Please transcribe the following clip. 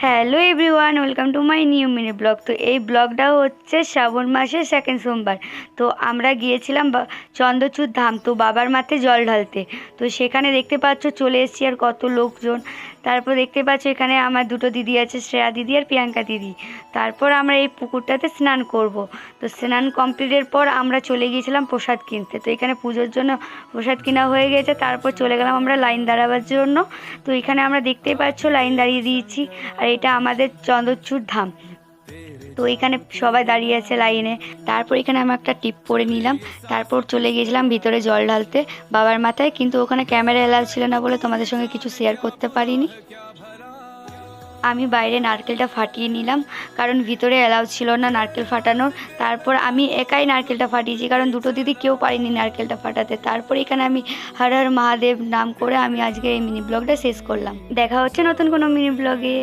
Hello everyone, welcome to my new mini blog. তো এই ব্লগটা হচ্ছে শ্রাবণ মাসের সেকেন্ড সোমবার। তো আমরা গিয়েছিলাম চন্দ্রচূড় ধাম, তো বাবার মাথায় জল ঢালতে। তো সেখানে দেখতে পাচ্ছ চলে এসেছি, আর কত লোকজন। তারপর দেখতে পাচ্ছ এখানে আমার দুটো দিদি আছে, শ্রেয়া দিদি আর প্রিয়াঙ্কা দিদি। তারপর আমরা এই পুকুরটাতে স্নান করব। তো স্নান কমপ্লিটের পর আমরা চলে গিয়েছিলাম প্রসাদ কিনতে। তো এখানে পুজোর জন্য প্রসাদ কিনা হয়ে গেছে, তারপর চলে গেলাম আমরা লাইন দাঁড়াবার জন্য। তো এখানে আমরা দেখতেই পাচ্ছ লাইন দাঁড়িয়ে দিয়েছি, আর এটা আমাদের চন্দ্রচূড় ধাম। তো এখানে সবাই দাঁড়িয়ে আছে লাইনে। তারপর এখানে আমি একটা টিপ পরে নিলাম, তারপর চলে গিয়েছিলাম ভিতরে জল ঢালতে বাবার মাথায়। কিন্তু ওখানে ক্যামেরা এলাও ছিল না বলে তোমাদের সঙ্গে কিছু শেয়ার করতে পারিনি। আমি বাইরে নারকেলটা ফাটিয়ে নিলাম, কারণ ভিতরে অ্যালাউ ছিল না নারকেল ফাটানোর। তারপর আমি একাই নারকেলটা ফাটিয়েছি, কারণ দুটো দিদি কেউ পারিনি নারকেলটা ফাটাতে। তারপর এখানে আমি হর হর মহাদেব নাম করে আমি আজকে এই মিনি ব্লগটা শেষ করলাম। দেখা হচ্ছে নতুন কোনো মিনি ব্লগে।